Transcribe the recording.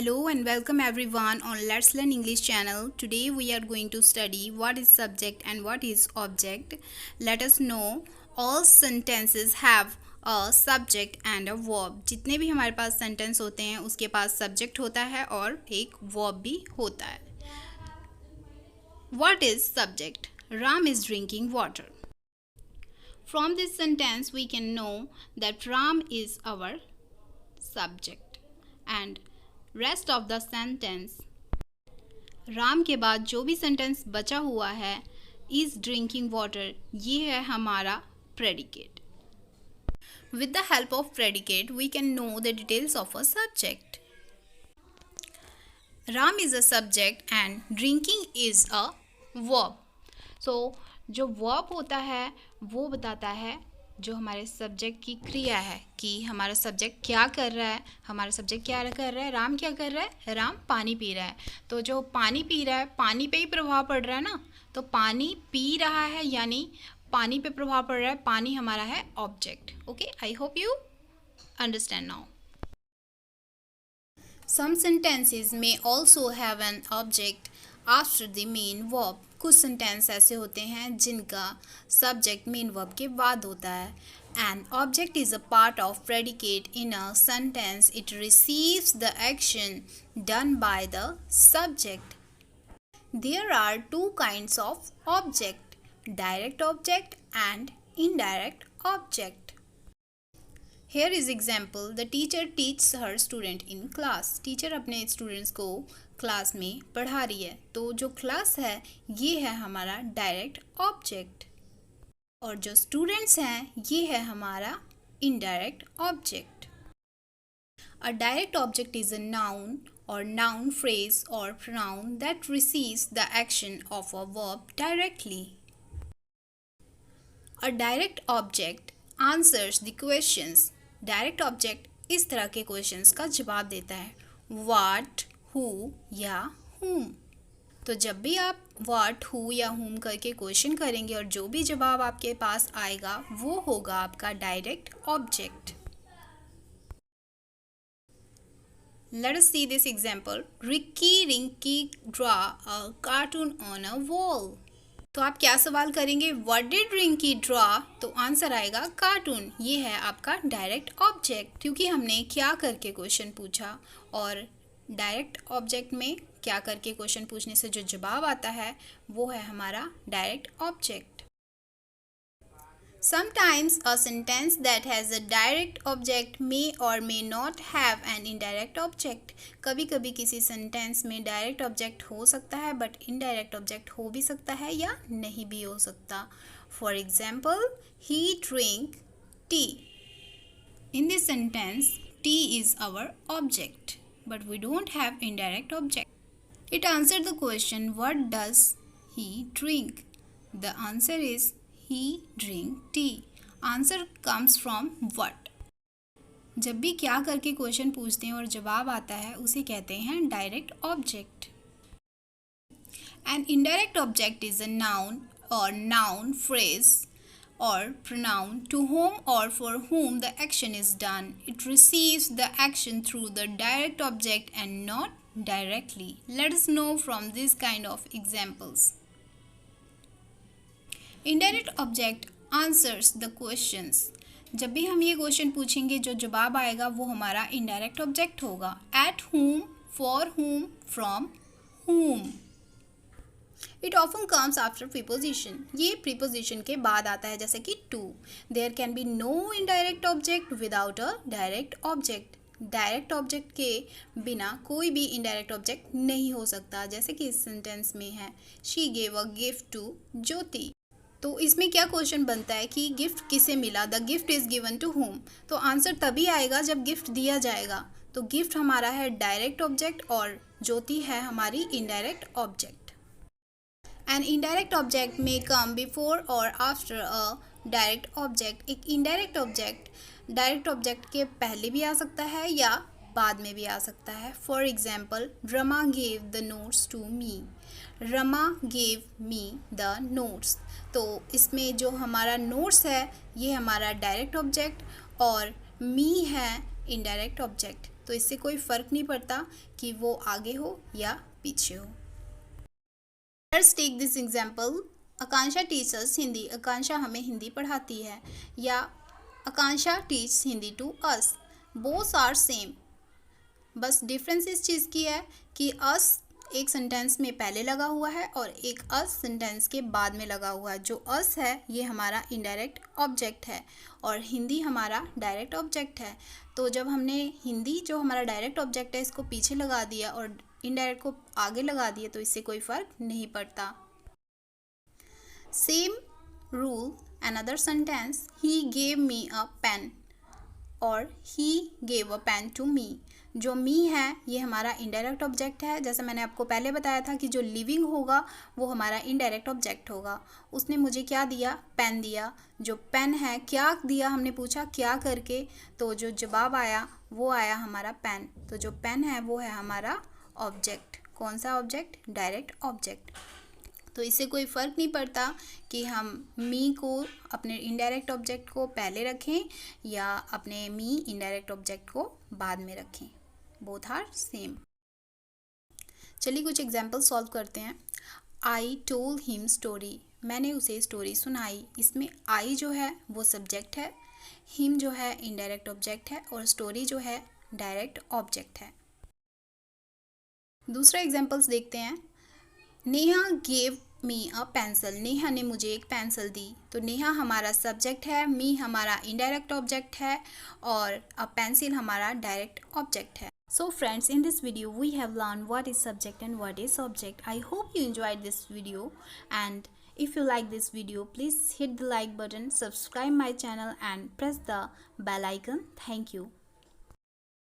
Hello and welcome everyone on Let's Learn English channel. Today we are going to study what is subject and what is object. Let us know all sentences have a subject and a verb. जितने भी हमारे पास sentence होते हैं उसके पास subject होता है और एक वर्ब भी होता है. What is subject? Ram is drinking water. From this sentence we can know that Ram is our subject and rest of the sentence, Ram के बाद जो भी सेंटेंस बचा हुआ है इज ड्रिंकिंग वाटर, ये है हमारा predicate. With the help of predicate we can know the details of a subject. Ram is a subject and drinking is a verb. So जो वर्ब होता है वो बताता है जो हमारे सब्जेक्ट की क्रिया है कि हमारा सब्जेक्ट क्या कर रहा है. हमारा सब्जेक्ट क्या कर रहा है, राम क्या कर रहा है, राम पानी पी रहा है. तो जो पानी पी रहा है पानी पे ही प्रभाव पड़ रहा है ना, तो पानी पी रहा है यानी पानी पे प्रभाव पड़ रहा है, पानी हमारा है object. Okay, I hope you understand now. Some sentences may also have an object after the main verb. कुछ सेंटेंस ऐसे होते हैं जिनका सब्जेक्ट मेन वर्ब के बाद होता है. An object is a part of predicate in a sentence. It receives the action done by the subject. There are two kinds of object, direct object and indirect object. Here is example. The teacher teaches her student in class. Teacher अपने students को class में पढ़ा रही है. तो जो class है ये है हमारा डायरेक्ट ऑब्जेक्ट और जो स्टूडेंट्स हैं ये है हमारा indirect object. A direct object is a noun or noun phrase or pronoun that receives the action of a verb directly. A direct object answers the questions. Direct object इस तरह के questions का जवाब देता है, व्हाट, हु या हुम. तो जब भी आप व्हाट, हु या हुम करके क्वेश्चन करेंगे और जो भी जवाब आपके पास आएगा वो होगा आपका direct object. Let us see this example. Ricky Rinki draw a cartoon on a wall. तो आप क्या सवाल करेंगे, व्हाट डिड रिंकी ड्रॉ, तो आंसर आएगा कार्टून. ये है आपका डायरेक्ट ऑब्जेक्ट क्योंकि हमने क्या करके क्वेश्चन पूछा और डायरेक्ट ऑब्जेक्ट में क्या करके क्वेश्चन पूछने से जो जवाब आता है वो है हमारा direct object. Sometimes a sentence that has a direct object may or may not have an indirect object. कभी कभी किसी सेंटेंस में डायरेक्ट ऑब्जेक्ट हो सकता है बट इनडायरेक्ट ऑब्जेक्ट हो भी सकता है या नहीं भी हो सकता. For example, he drink tea. In this sentence, tea is our object but we don't have indirect object. It answered the question, what does he drink? The answer is he drink tea. Answer comes from what. जब भी क्या करके question पूछते हैं और जवाब आता है उसे कहते हैं direct object. An indirect object is a noun or noun phrase or pronoun to whom or for whom the action is done. It receives the action through the direct object and not directly. Let us know from this kind of examples. Indirect object answers the questions. जब भी हम ये question पूछेंगे जो जवाब आएगा वो हमारा इनडायरेक्ट ऑब्जेक्ट होगा. At whom, for whom, from whom. It often comes after preposition. ये प्रीपोजिशन के बाद आता है जैसे कि to. There can be no indirect object without a direct object. Direct object के बिना कोई भी इनडायरेक्ट ऑब्जेक्ट नहीं हो सकता. जैसे कि इस सेंटेंस में है, she gave a gift to Jyoti. तो इसमें क्या क्वेश्चन बनता है कि गिफ्ट किसे मिला, the gift is given to whom. तो आंसर तभी आएगा जब गिफ्ट दिया जाएगा. तो गिफ्ट हमारा है डायरेक्ट ऑब्जेक्ट और ज्योति है हमारी indirect object. An indirect object may come before और आफ्टर अ डायरेक्ट ऑब्जेक्ट. एक इनडायरेक्ट ऑब्जेक्ट डायरेक्ट ऑब्जेक्ट के पहले भी आ सकता है या बाद में भी आ सकता है. For example, Rama gave the notes to me. Rama gave me the notes. तो इसमें जो हमारा नोट्स है ये हमारा डायरेक्ट ऑब्जेक्ट और मी है इनडायरेक्ट ऑब्जेक्ट. तो इससे कोई फ़र्क नहीं पड़ता कि वो आगे हो या पीछे हो। Let's take this example, Akanksha teachers Hindi, Akanksha हमें हिंदी पढ़ाती है, या Akanksha teach Hindi to us, both are same. बस डिफरेंस इस चीज़ की है कि अस एक सेंटेंस में पहले लगा हुआ है और एक अस सेंटेंस के बाद में लगा हुआ है। जो अस है ये हमारा इनडायरेक्ट ऑब्जेक्ट है और हिंदी हमारा डायरेक्ट ऑब्जेक्ट है। तो जब हमने हिंदी जो हमारा डायरेक्ट ऑब्जेक्ट है इसको पीछे लगा दिया और इनडायरेक्ट को आगे लगा दिया तो इससे कोई फ़र्क नहीं पड़ता। Same rule another sentence, he gave me a pen और he gave a pen to me. जो मी है ये हमारा इनडायरेक्ट ऑब्जेक्ट है। जैसे मैंने आपको पहले बताया था कि जो लिविंग होगा वो हमारा इनडायरेक्ट ऑब्जेक्ट होगा। उसने मुझे क्या दिया? पेन दिया। जो पेन है क्या दिया, हमने पूछा क्या करके, तो जो जवाब आया वो आया हमारा पेन। तो जो पेन है वो है हमारा ऑब्जेक्ट। कौन सा ऑब्जेक्ट? Direct object. तो इससे कोई फ़र्क नहीं पड़ता कि हम मी को अपने इनडायरेक्ट ऑब्जेक्ट को पहले रखें या अपने मी इनडायरेक्ट ऑब्जेक्ट को बाद में रखें, बोथ आर सेम। चलिए कुछ एग्जांपल सॉल्व करते हैं। आई टोल्ड हिम स्टोरी, मैंने उसे स्टोरी सुनाई। इसमें आई जो है वो सब्जेक्ट है, हिम जो है इनडायरेक्ट ऑब्जेक्ट है और स्टोरी जो है डायरेक्ट ऑब्जेक्ट है। दूसरा एग्जांपल्स देखते हैं। Neha gave me a pencil, Neha ने मुझे एक पेंसिल दी। तो नेहा हमारा सब्जेक्ट है, मी हमारा इनडायरेक्ट ऑब्जेक्ट है और अ पेंसिल हमारा डायरेक्ट ऑब्जेक्ट है। So friends, in this video we have learned what is subject and what is object. I hope you enjoyed this video, and if you like this video please hit the like button, subscribe my channel and press the bell icon. Thank you.